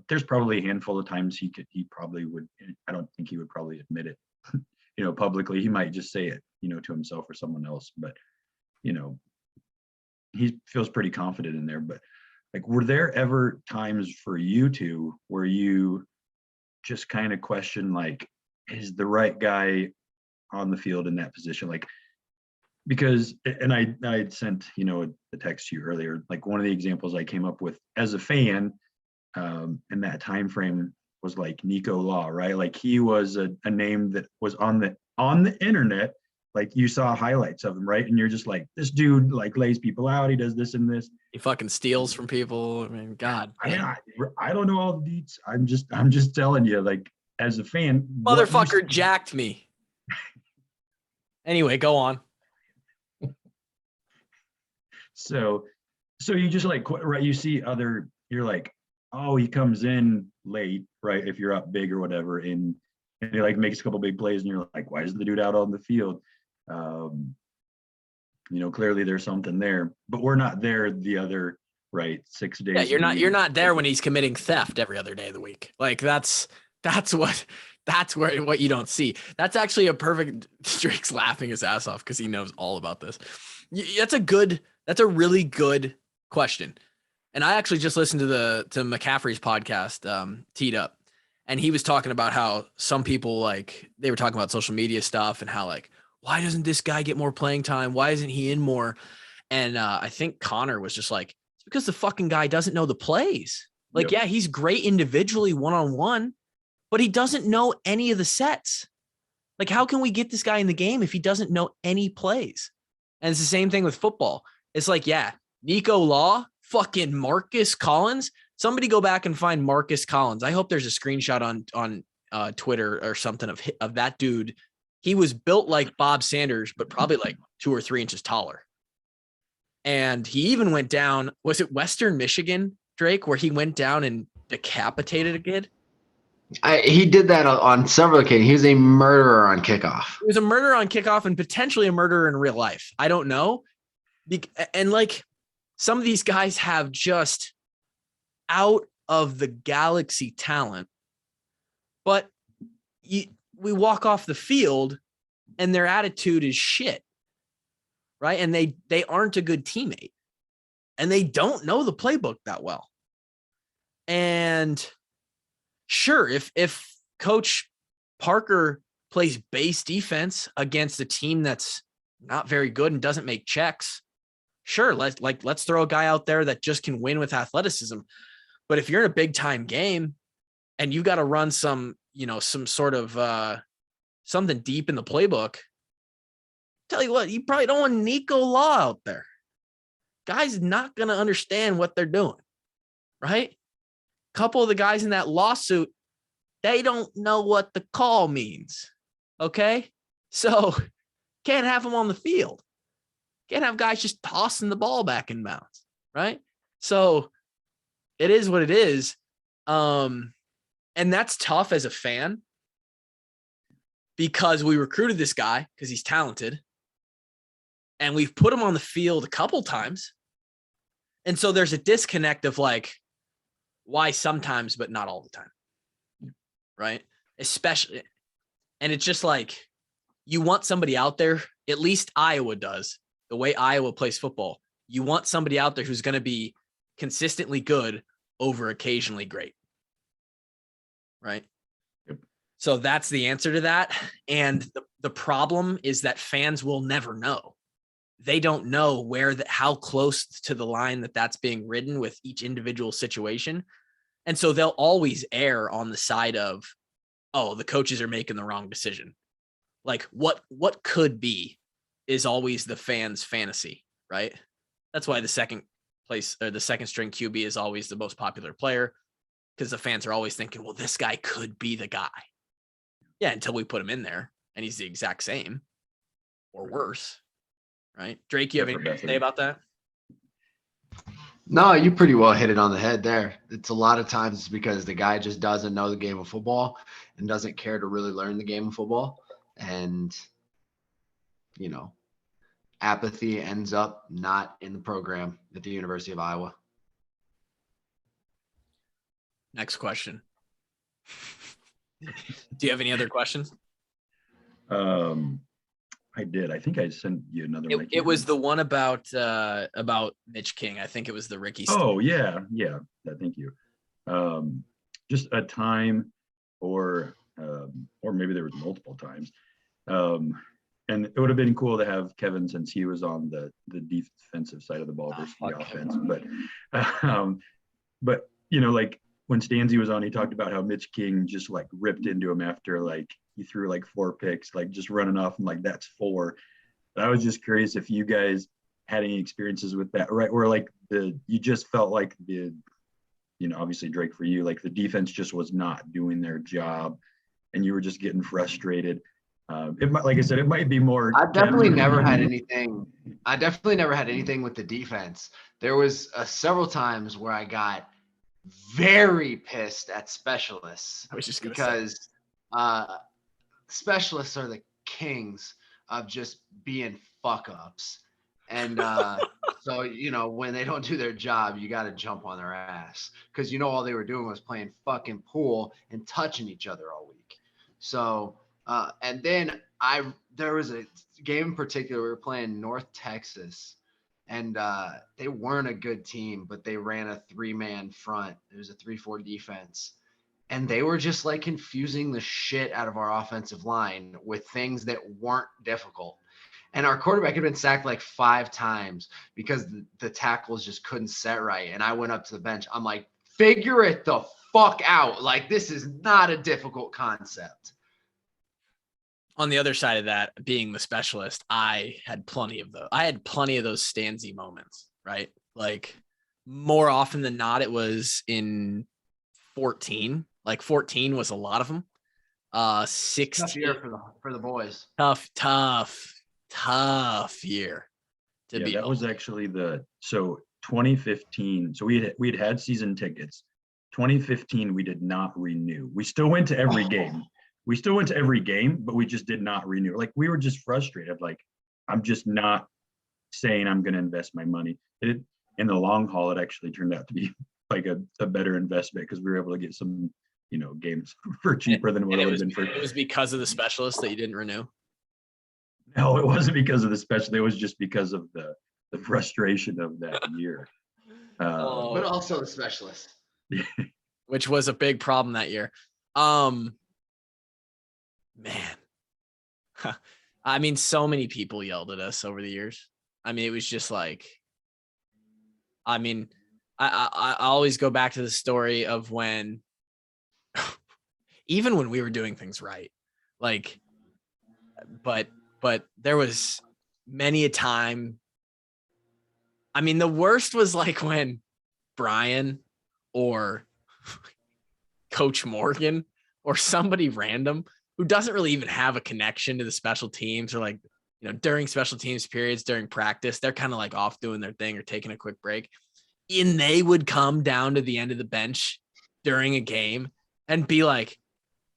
there's probably a handful of times he probably would. I don't think he would probably admit it, publicly. He might just say it, to himself or someone else. But, he feels pretty confident in there. But like, were there ever times for you two where you just kind of question, like, is the right guy on the field in that position? Like, because, and I had sent, a text to you earlier, like, one of the examples I came up with as a fan, in that time frame was like Nico Law, right? Like, he was a name that was on the internet. Like, you saw highlights of him, right? And you're just like, this dude like lays people out. He does this and this. He fucking steals from people. I mean, God. I mean, I don't know all the deets. I'm just telling you, like, as a fan, motherfucker jacked me. Anyway, go on. So So you just like, right, you see you're like, oh, he comes in late, right? If you're up big or whatever, and he like makes a couple big plays, and you're like, why is the dude out on the field? Clearly there's something there, but we're not there the other, right, 6 days. Yeah, you're not there when he's committing theft every other day of the week. Like that's what you don't see. That's actually a perfect. Drake's laughing his ass off because he knows all about this. That's a really good question. And I actually just listened to McCaffrey's podcast, Teed Up, and he was talking about how some people, like, they were talking about social media stuff and how, like, why doesn't this guy get more playing time? Why isn't he in more? And I think Connor was just like, it's because the fucking guy doesn't know the plays. Like, yeah, he's great individually one-on-one, but he doesn't know any of the sets. Like, how can we get this guy in the game if he doesn't know any plays? And it's the same thing with football. It's like, yeah, Nico Law, fucking Marcus Collins. Somebody go back and find Marcus Collins. I hope there's a screenshot on Twitter or something of that dude. He was built like Bob Sanders, but probably like 2 or 3 inches taller. And he even went down, was it Western Michigan, Drake, where he went down and decapitated a kid? He did that on several occasions. He was a murderer on kickoff. He was a murderer on kickoff and potentially a murderer in real life. I don't know. And like, some of these guys have just out of the galaxy talent, but we walk off the field and their attitude is shit, right? And they aren't a good teammate, and they don't know the playbook that well. And sure, if Coach Parker plays base defense against a team that's not very good and doesn't make checks, sure, let's throw a guy out there that just can win with athleticism. But if you're in a big time game and you got to run some sort of something deep in the playbook, tell you what, you probably don't want Nico Law out there. Guy's not going to understand what they're doing, right? A couple of the guys in that lawsuit, they don't know what the call means, okay? So can't have them on the field. Can't have guys just tossing the ball back in bounds, right? So it is what it is. And that's tough as a fan because we recruited this guy because he's talented and we've put him on the field a couple times. And so there's a disconnect of like, why sometimes, but not all the time, right? Especially, and it's just like, you want somebody out there, at least Iowa does, the way Iowa plays football. You want somebody out there who's going to be consistently good over occasionally great, right? Yep. So that's the answer to that. And the problem is that fans will never know. They don't know how close to the line that's being ridden with each individual situation. And so they'll always err on the side of, oh, the coaches are making the wrong decision. Like what could be is always the fans' fantasy, right? That's why the second string QB is always the most popular player, because the fans are always thinking, well, this guy could be the guy. Yeah, until we put him in there and he's the exact same or worse, right? Drake, you have anything to say about that? No, you pretty well hit it on the head there. It's a lot of times it's because the guy just doesn't know the game of football and doesn't care to really learn the game of football. And, apathy ends up not in the program at the University of Iowa. Next question. Do you have any other questions? I did. I think I sent you another one. It was the one about Mitch King. I think it was the Ricky. Oh, yeah. Thank you. Just a time, or maybe there was multiple times. And it would have been cool to have Kevin, since he was on the defensive side of the ball versus the offense. But like when Stanzi was on, he talked about how Mitch King just like ripped into him after like he threw like 4 picks, like just running off and like that's 4. But I was just curious if you guys had any experiences with that, right? Where like you just felt like obviously Drake, for you, like the defense just was not doing their job and you were just getting frustrated. It might, like I said, it might be more. I definitely never had anything with the defense there was several times where I got very pissed at specialists I was just gonna say. because specialists are the kings of just being fuck ups. And so, when they don't do their job, you got to jump on their ass because, all they were doing was playing fucking pool and touching each other all week. So, and then there was a game in particular, we were playing North Texas, and they weren't a good team, but they ran a 3-man front. It was a 3-4 defense. And they were just like confusing the shit out of our offensive line with things that weren't difficult. And our quarterback had been sacked like 5 times because the tackles just couldn't set right. And I went up to the bench. I'm like, figure it the fuck out. Like, this is not a difficult concept. On the other side of that, being the specialist, I had plenty of those. I had plenty of those Stanzi moments, right? Like, more often than not, it was in 14. Like 14 was a lot of them. 16 Tough year for the boys. Tough year to be. That was actually 2015. So we had season tickets. 2015, we did not renew. We still went to every game. But we just did not renew. Like, we were just frustrated. Like, I'm just not saying I'm going to invest my money. In the long haul, it actually turned out to be like a better investment because we were able to get some, games for cheaper than what it would have been for. It was because of the specialist that you didn't renew? No, it wasn't because of the special. It was just because of the frustration of that year. But also the specialist. Which was a big problem that year. Man. I mean, so many people yelled at us over the years. I mean, it was just like, I always go back to the story of when, even when we were doing things right, like, but there was many a time. I mean, the worst was like when Brian or Coach Morgan or somebody random who doesn't really even have a connection to the special teams, or like, during special teams periods, during practice, they're kind of like off doing their thing or taking a quick break. And they would come down to the end of the bench during a game and be like,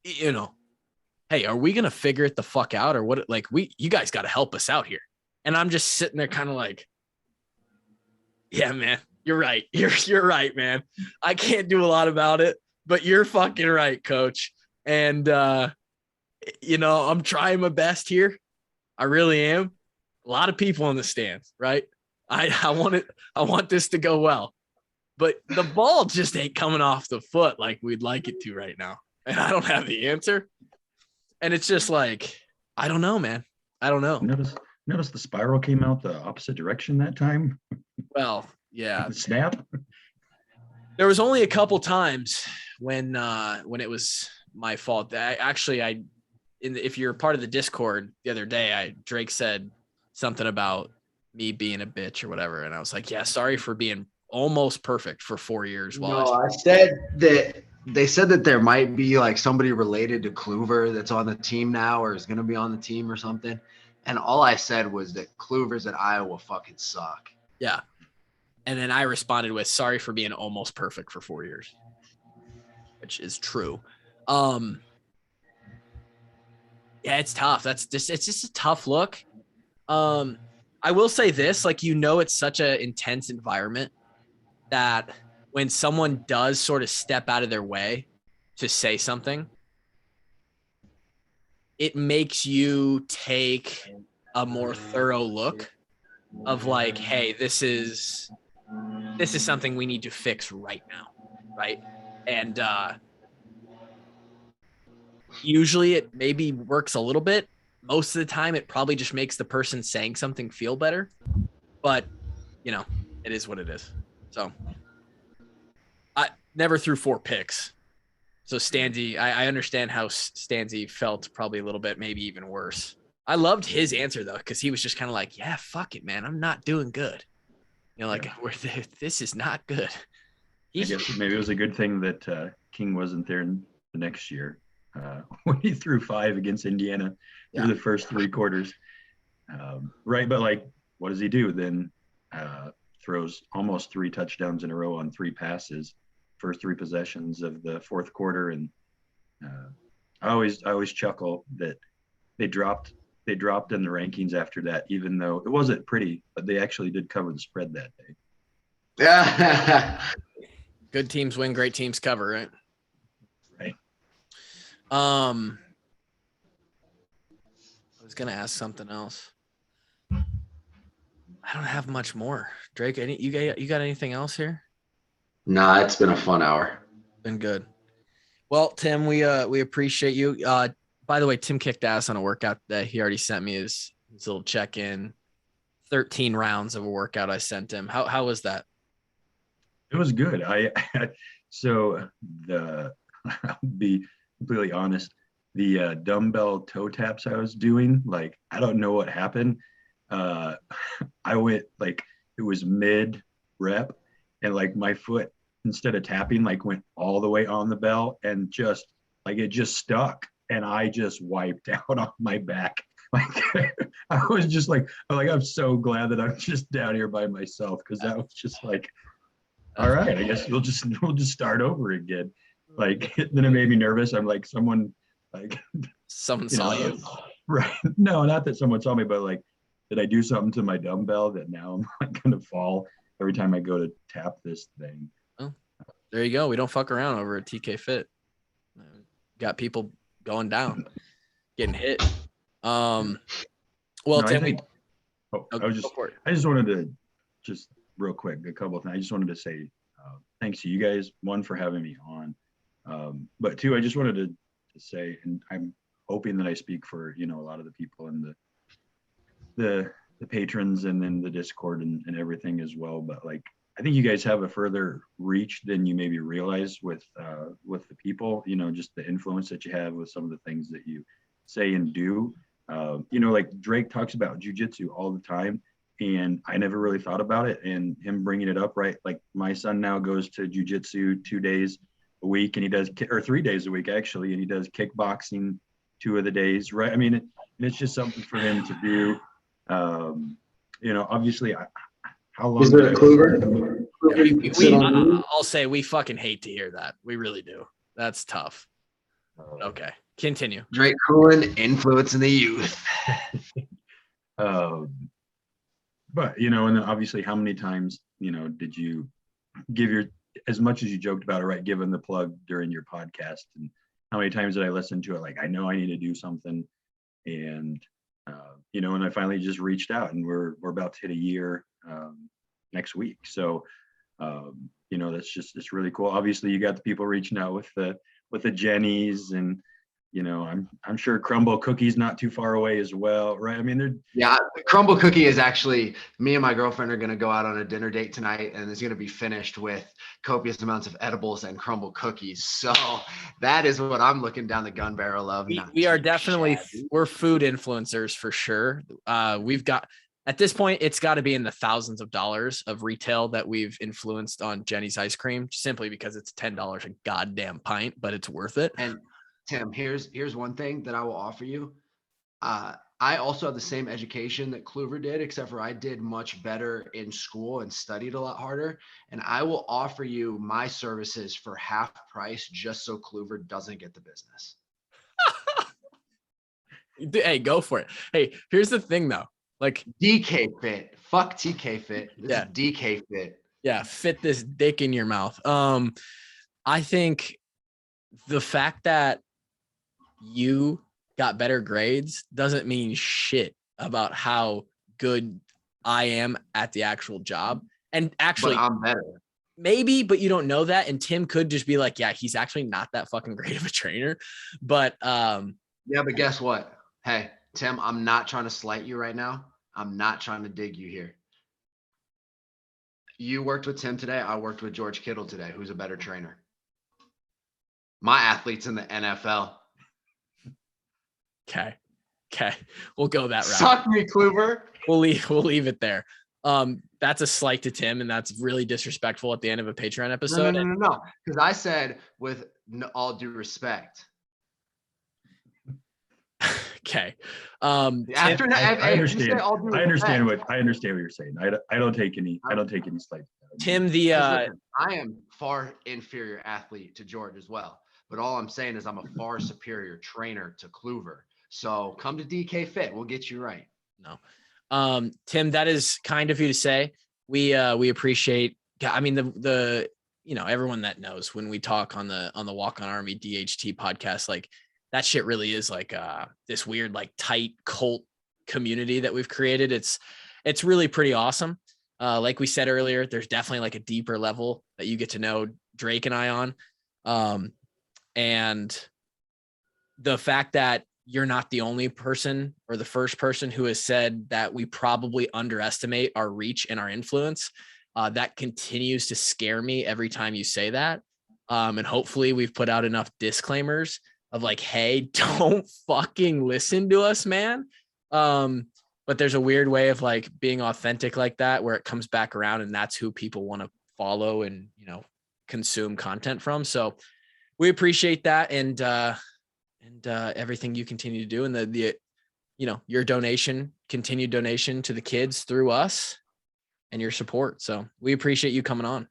hey, are we going to figure it the fuck out, or what? Like, you guys got to help us out here. And I'm just sitting there kind of like, yeah, man, you're right. You're right, man. I can't do a lot about it, but you're fucking right, coach. And, I'm trying my best here. I really am. A lot of people in the stands, right? I want this to go well, but the ball just ain't coming off the foot like we'd like it to right now. And I don't have the answer. And it's just like, I don't know, man. I don't know. Notice the spiral came out the opposite direction that time. Well, yeah. Snap. There was only a couple times when it was my fault. If you're part of the Discord the other day, Drake said something about me being a bitch or whatever, and I was like, yeah, sorry for being almost perfect for 4 years. I said that they said that there might be like somebody related to Kluver that's on the team now or is going to be on the team or something. And all I said was that Kluver's at Iowa fucking suck. Yeah. And then I responded with, sorry for being almost perfect for 4 years, which is true. Yeah, it's tough. It's just a tough look. I will say this, like, it's such an intense environment that when someone does sort of step out of their way to say something, it makes you take a more thorough look of like, hey, this is something we need to fix right now, right? And usually it maybe works a little bit. Most of the time, it probably just makes the person saying something feel better. But, it is what it is. So I never threw 4 picks. So Stanzi, I understand how Stanzi felt probably a little bit, maybe even worse. I loved his answer, though, because he was just kind of like, yeah, fuck it, man. I'm not doing good. This is not good. I guess maybe it was a good thing that King wasn't there the next year when he threw 5 against Indiana through the first 3 quarters. Right, but like, what does he do then? throws almost 3 touchdowns in a row on 3 passes, first 3 possessions of the fourth quarter. And I always chuckle that they dropped in the rankings after that, even though it wasn't pretty, but they actually did cover the spread that day. Yeah. Good teams win, great teams cover, right? Right. I was gonna ask something else. I don't have much more. Drake, you got anything else here? Nah, it's been a fun hour. Been good. Well, Tim, we appreciate you. By the way, Tim kicked ass on a workout that he already sent me his little check-in. 13 rounds of a workout I sent him. How was that? It was good. So I'll be completely honest. The dumbbell toe taps I was doing, like, I don't know what happened. I went, like, it was mid rep, and like my foot, instead of tapping, like went all the way on the bell, and just like it just stuck, and I just wiped out on my back. Like I was just like I'm so glad that I'm just down here by myself, because that was just like, all right, I guess we'll just start over again. Like, then it made me nervous. I'm like, someone Saw you. Right. No, not that someone saw me, but like, did I do something to my dumbbell that now I'm like gonna fall every time I go to tap this thing? Oh, there you go. We don't fuck around over at TK Fit. Got people going down, getting hit. Well, No, Tim, I just wanted to just real quick, a couple of things. I just wanted to say thanks to you guys, one, for having me on, but two, I just wanted to say, and I'm hoping that I speak for a lot of the people in the patrons and then the Discord and everything as well. But like, I think you guys have a further reach than you maybe realize with the people. Just the influence that you have with some of the things that you say and do. Like Drake talks about jujitsu all the time, and I never really thought about it. And him bringing it up, right? Like, my son now goes to jujitsu 2 days a week, and he does, or 3 days a week actually, and he does kickboxing 2 of the days, right? I mean, it's just something for him to do. Obviously, how long? Is there a Kluber? I'll say we fucking hate to hear that. We really do. That's tough. Okay, continue. Drake Cohen influencing the youth. But and then obviously, how many times did you give as much as you joked about it, right? Given the plug during your podcast, and how many times did I listen to it? Like, I know I need to do something, and and I finally just reached out, and we're about to hit a year next week. So it's really cool. Obviously, you got the people reaching out with the Jennies, and I'm sure Crumble Cookie's not too far away as well, right? I mean, the Crumble Cookie is actually, me and my girlfriend are going to go out on a dinner date tonight, and it's going to be finished with copious amounts of edibles and Crumble Cookies. So that is what I'm looking down the gun barrel of. We are definitely, we're food influencers for sure. We've got, at this point, it's got to be in the thousands of dollars of retail that we've influenced on Jenny's ice cream, simply because it's $10 a goddamn pint, but it's worth it. And Tim, here's one thing that I will offer you. I also have the same education that Kluver did, except for I did much better in school and studied a lot harder. And I will offer you my services for half price, just so Kluver doesn't get the business. Hey, go for it. Hey, here's the thing though. Like, DK Fit. Fuck TK Fit. This is DK Fit. Yeah, fit this dick in your mouth. I think the fact that you got better grades doesn't mean shit about how good I am at the actual job. And actually, but I'm better. Maybe, but you don't know that. And Tim could just be like, yeah, he's actually not that fucking great of a trainer. But yeah, but guess what? Hey, Tim, I'm not trying to slight you right now. I'm not trying to dig you here. You worked with Tim today. I worked with George Kittle today, who's a better trainer. My athlete's in the NFL. Okay. We'll go that route. Suck me, Kluver. We'll leave it there. That's a slight to Tim, and that's really disrespectful at the end of a Patreon episode. No. Because I said, with all due respect. Okay. After that, I understand. I understand what. what you're saying. I don't take any slight. Tim, Listen, I am far inferior athlete to George as well. But all I'm saying is I'm a far superior trainer to Kluver. So come to DK Fit. We'll get you right. No. Tim, that is kind of you to say. We appreciate, I mean, the everyone that knows when we talk on the Walk On Army DHT podcast, like that shit really is like this weird, like tight cult community that we've created. It's really pretty awesome. Like we said earlier, there's definitely like a deeper level that you get to know Drake and I on. And the fact that you're not the only person or the first person who has said that we probably underestimate our reach and our influence, that continues to scare me every time you say that. And hopefully we've put out enough disclaimers of like, hey, don't fucking listen to us, man. But there's a weird way of like being authentic like that, where it comes back around and that's who people want to follow and, consume content from. So we appreciate that. And everything you continue to do, and the your continued donation to the kids through us and your support. So we appreciate you coming on.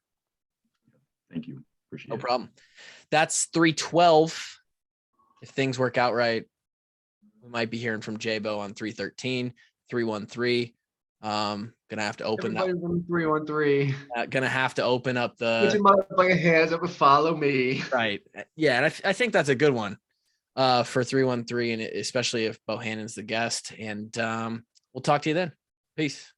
Thank you. Appreciate No it. problem. That's 312. If things work out right, we might be hearing from J-Bo on 313, 313. Gonna have to open up 313. Gonna have to open up Put the your motherfucking hands up and follow me. right. Yeah, and I think that's a good one for 313, and especially if Bohannon's the guest. And we'll talk to you then. Peace.